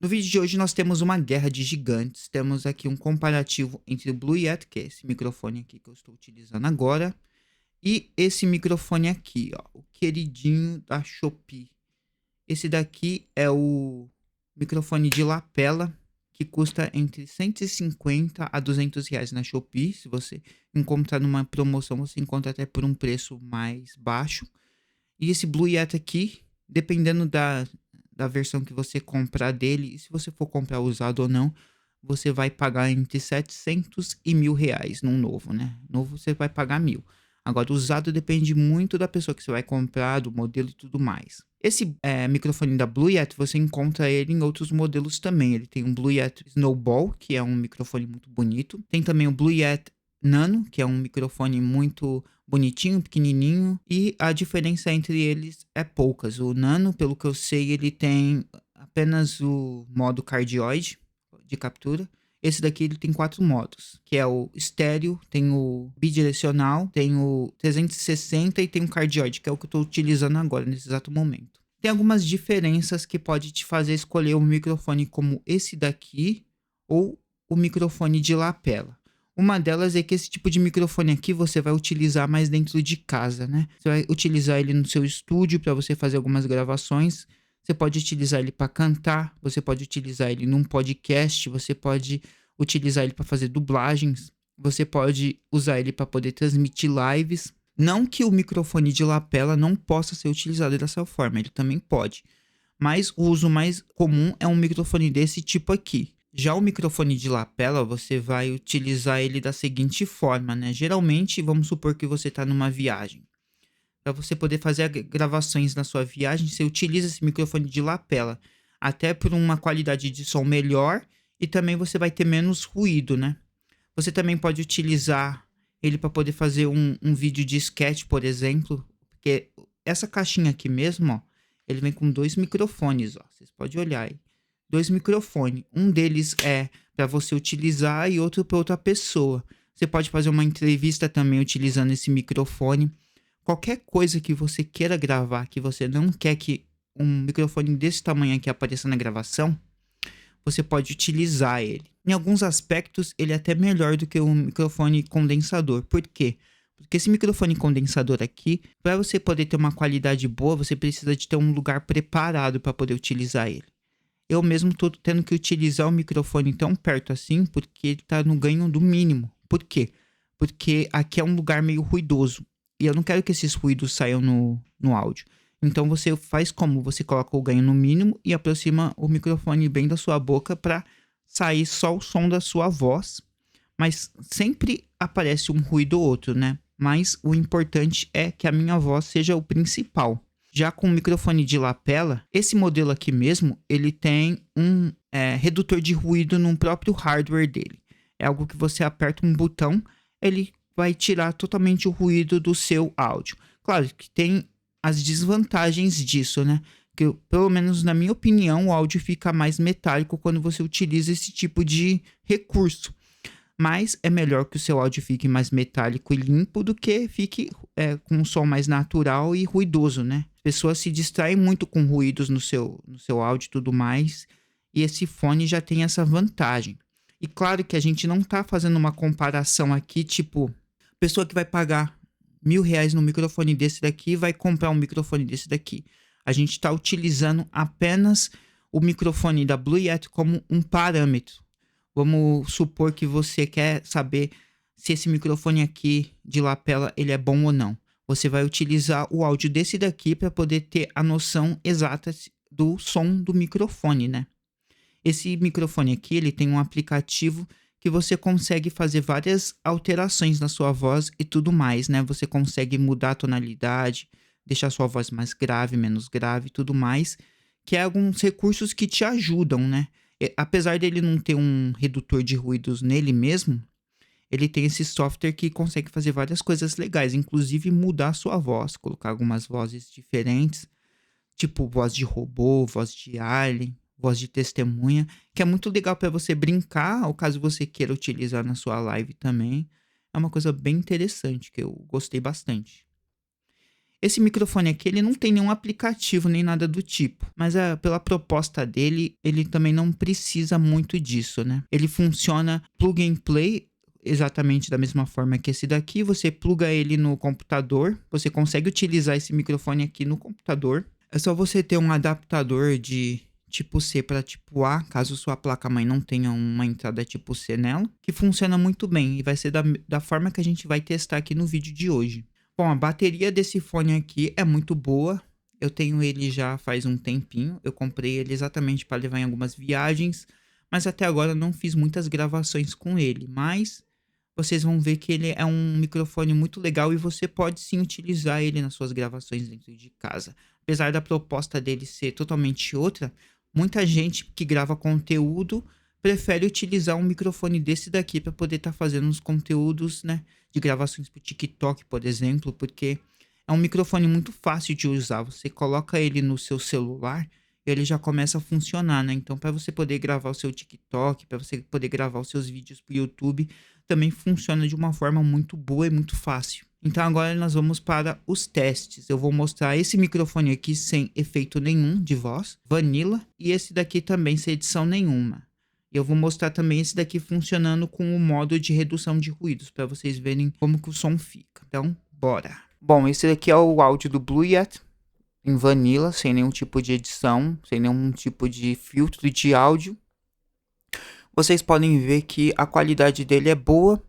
No vídeo de hoje nós temos uma guerra de gigantes. Temos aqui um comparativo entre o Blue Yeti, que é esse microfone aqui que eu estou utilizando agora, e esse microfone aqui, ó, o queridinho da Shopee. Esse daqui é o microfone de lapela, que custa entre 150 a R$ 200 na Shopee. Se você encontrar numa promoção, você encontra até por um preço mais baixo. E esse Blue Yeti aqui, dependendo da versão que você comprar dele, e se você for comprar usado ou não, você vai pagar entre 700 e R$ 1.000 num novo, né? Novo você vai pagar 1.000. Agora, usado depende muito da pessoa que você vai comprar, do modelo e tudo mais. Esse microfone da Blue Yeti, você encontra ele em outros modelos também. Ele tem um Blue Yeti Snowball, que é um microfone muito bonito. Tem também o Blue Yeti Nano, que é um microfone muito bonitinho, pequenininho, e a diferença entre eles é poucas. O Nano, pelo que eu sei, ele tem apenas o modo cardioide de captura. Esse daqui ele tem 4 modos, que é o estéreo, tem o bidirecional, tem o 360 e tem o cardioide, que é o que eu estou utilizando agora, nesse exato momento. Tem algumas diferenças que pode te fazer escolher um microfone como esse daqui ou o microfone de lapela. Uma delas é que esse tipo de microfone aqui você vai utilizar mais dentro de casa, né? Você vai utilizar ele no seu estúdio para você fazer algumas gravações. Você pode utilizar ele para cantar, você pode utilizar ele num podcast, você pode utilizar ele para fazer dublagens, você pode usar ele para poder transmitir lives. Não que o microfone de lapela não possa ser utilizado dessa forma, ele também pode. Mas o uso mais comum é um microfone desse tipo aqui. Já o microfone de lapela, você vai utilizar ele da seguinte forma, né? Geralmente, vamos supor que você está numa viagem. Para você poder fazer gravações na sua viagem, você utiliza esse microfone de lapela. Até por uma qualidade de som melhor e também você vai ter menos ruído, né? Você também pode utilizar ele para poder fazer um vídeo de sketch, por exemplo. Porque essa caixinha aqui mesmo, ó, ele vem com 2 microfones, ó. Vocês podem olhar aí. 2 microfones. Um deles é para você utilizar e outro para outra pessoa. Você pode fazer uma entrevista também utilizando esse microfone. Qualquer coisa que você queira gravar, que você não quer que um microfone desse tamanho aqui apareça na gravação, você pode utilizar ele. Em alguns aspectos, ele é até melhor do que um microfone condensador. Por quê? Porque esse microfone condensador aqui, para você poder ter uma qualidade boa, você precisa de ter um lugar preparado para poder utilizar ele. Eu mesmo estou tendo que utilizar o microfone tão perto assim, porque ele está no ganho do mínimo. Por quê? Porque aqui é um lugar meio ruidoso. E eu não quero que esses ruídos saiam no áudio. Então você faz como? Você coloca o ganho no mínimo e aproxima o microfone bem da sua boca para sair só o som da sua voz. Mas sempre aparece um ruído ou outro, né? Mas o importante é que a minha voz seja o principal. Já com o microfone de lapela, esse modelo aqui mesmo, ele tem um redutor de ruído no próprio hardware dele. É algo que você aperta um botão, ele vai tirar totalmente o ruído do seu áudio. Claro que tem as desvantagens disso, né? Que, pelo menos na minha opinião, o áudio fica mais metálico quando você utiliza esse tipo de recurso. Mas é melhor que o seu áudio fique mais metálico e limpo do que fique com um som mais natural e ruidoso, né? As pessoas se distraem muito com ruídos no seu áudio e tudo mais, e esse fone já tem essa vantagem. E claro que a gente não tá fazendo uma comparação aqui, tipo, pessoa que vai pagar R$ 1.000 no microfone desse daqui vai comprar um microfone desse daqui. A gente está utilizando apenas o microfone da Blue Yeti como um parâmetro. Vamos supor que você quer saber se esse microfone aqui de lapela ele é bom ou não. Você vai utilizar o áudio desse daqui para poder ter a noção exata do som do microfone, né? Esse microfone aqui, ele tem um aplicativo que você consegue fazer várias alterações na sua voz e tudo mais, né? Você consegue mudar a tonalidade, deixar sua voz mais grave, menos grave e tudo mais, que é alguns recursos que te ajudam, né? Apesar dele não ter um redutor de ruídos nele mesmo, ele tem esse software que consegue fazer várias coisas legais, inclusive mudar a sua voz, colocar algumas vozes diferentes, tipo voz de robô, voz de alien, voz de testemunha, que é muito legal para você brincar, ou caso você queira utilizar na sua live também. É uma coisa bem interessante que eu gostei bastante. Esse microfone aqui, ele não tem nenhum aplicativo nem nada do tipo, mas pela proposta dele, ele também não precisa muito disso, né? Ele funciona plug and play, exatamente da mesma forma que esse daqui. Você pluga ele no computador, você consegue utilizar esse microfone aqui no computador. É só você ter um adaptador de tipo C para tipo A, caso sua placa-mãe não tenha uma entrada tipo C nela, que funciona muito bem e vai ser da forma que a gente vai testar aqui no vídeo de hoje. Bom, a bateria desse fone aqui é muito boa, eu tenho ele já faz um tempinho, eu comprei ele exatamente para levar em algumas viagens, mas até agora não fiz muitas gravações com ele, mas vocês vão ver que ele é um microfone muito legal e você pode sim utilizar ele nas suas gravações dentro de casa. Apesar da proposta dele ser totalmente outra, muita gente que grava conteúdo prefere utilizar um microfone desse daqui para poder estar fazendo os conteúdos, né, de gravações para o TikTok, por exemplo, porque é um microfone muito fácil de usar. Você coloca ele no seu celular e ele já começa a funcionar, né? Então, para você poder gravar o seu TikTok, para você poder gravar os seus vídeos para o YouTube, também funciona de uma forma muito boa e muito fácil. Então agora nós vamos para os testes. Eu vou mostrar esse microfone aqui sem efeito nenhum de voz, Vanilla, e esse daqui também sem edição nenhuma. E eu vou mostrar também esse daqui funcionando com o modo de redução de ruídos, para vocês verem como que o som fica. Então, bora! Bom, esse daqui é o áudio do Blue Yeti, em Vanilla, sem nenhum tipo de edição, sem nenhum tipo de filtro de áudio. Vocês podem ver que a qualidade dele é boa.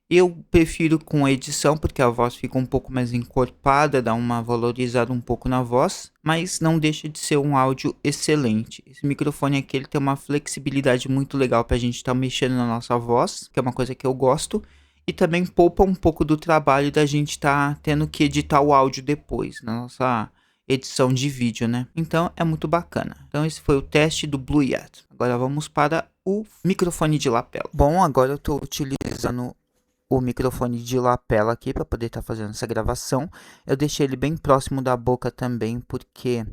Eu prefiro com edição, porque a voz fica um pouco mais encorpada, dá uma valorizada um pouco na voz, mas não deixa de ser um áudio excelente. Esse microfone aqui ele tem uma flexibilidade muito legal para a gente estar mexendo na nossa voz, que é uma coisa que eu gosto, e também poupa um pouco do trabalho da gente estar tendo que editar o áudio depois, na nossa edição de vídeo, né? Então é muito bacana. Então esse foi o teste do Blue Yeti. Agora vamos para o microfone de lapela. Bom, agora eu estou utilizando o microfone de lapela aqui para poder estar fazendo essa gravação. Eu deixei ele bem próximo da boca também, porque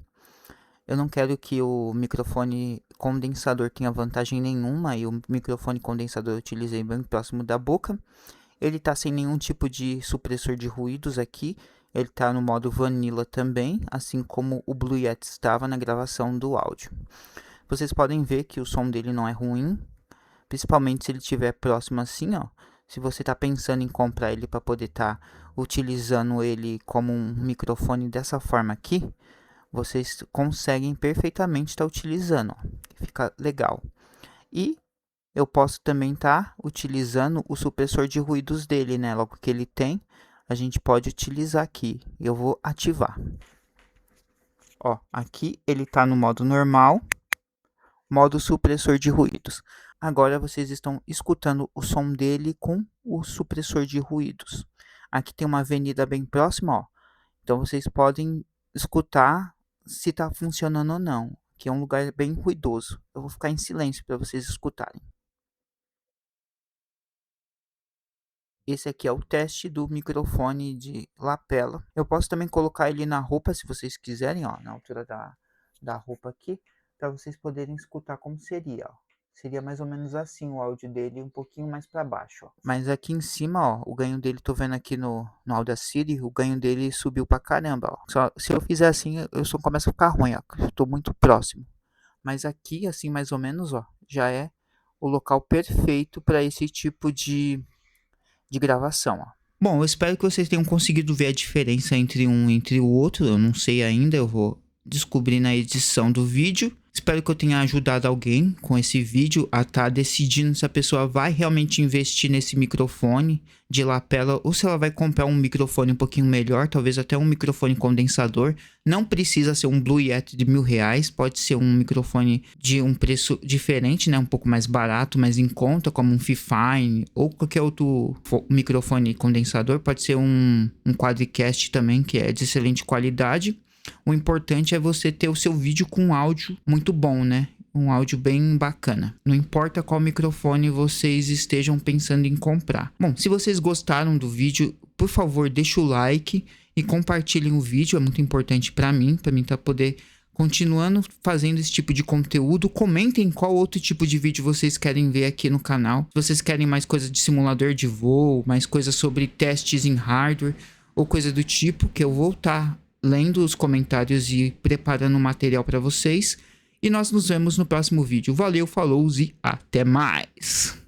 eu não quero que o microfone condensador tenha vantagem nenhuma, e o microfone condensador eu utilizei bem próximo da boca. Ele está sem nenhum tipo de supressor de ruídos aqui, ele está no modo Vanilla também, assim como o Blue Yeti estava na gravação do áudio. Vocês podem ver que o som dele não é ruim, principalmente se ele estiver próximo assim, ó. Se você está pensando em comprar ele para poder estar utilizando ele como um microfone dessa forma aqui, vocês conseguem perfeitamente estar utilizando, ó. Fica legal. E eu posso também estar utilizando o supressor de ruídos dele, né? Logo que ele tem, a gente pode utilizar aqui. Eu vou ativar. Ó, aqui ele está no modo normal, modo supressor de ruídos. Agora vocês estão escutando o som dele com o supressor de ruídos. Aqui tem uma avenida bem próxima, ó. Então vocês podem escutar se está funcionando ou não. Aqui é um lugar bem ruidoso. Eu vou ficar em silêncio para vocês escutarem. Esse aqui é o teste do microfone de lapela. Eu posso também colocar ele na roupa, se vocês quiserem, ó, na altura da roupa aqui, para vocês poderem escutar como seria, ó. Seria mais ou menos assim o áudio dele, um pouquinho mais para baixo, ó. Mas aqui em cima, ó, o ganho dele, tô vendo aqui no Audacity, o ganho dele subiu pra caramba, ó. Só, se eu fizer assim, eu só começo a ficar ruim, ó. Eu tô muito próximo. Mas aqui, assim, mais ou menos, ó, já é o local perfeito para esse tipo de gravação, ó. Bom, eu espero que vocês tenham conseguido ver a diferença entre um e entre o outro. Eu não sei ainda, eu vou descobrir na edição do vídeo. Espero que eu tenha ajudado alguém com esse vídeo a estar decidindo se a pessoa vai realmente investir nesse microfone de lapela ou se ela vai comprar um microfone um pouquinho melhor, talvez até um microfone condensador. Não precisa ser um Blue Yeti de R$1.000, pode ser um microfone de um preço diferente, né? Um pouco mais barato, mais em conta, como um Fifine ou qualquer outro microfone condensador. Pode ser um Quadcast também, que é de excelente qualidade. O importante é você ter o seu vídeo com áudio muito bom, né? Um áudio bem bacana. Não importa qual microfone vocês estejam pensando em comprar. Bom, se vocês gostaram do vídeo, por favor, deixa o like e compartilhem o vídeo. É muito importante para mim tá poder continuando fazendo esse tipo de conteúdo. Comentem qual outro tipo de vídeo vocês querem ver aqui no canal. Se vocês querem mais coisas de simulador de voo, mais coisas sobre testes em hardware, ou coisa do tipo, que eu vou estar lendo os comentários e preparando material para vocês. E nós nos vemos no próximo vídeo. Valeu, falou e até mais!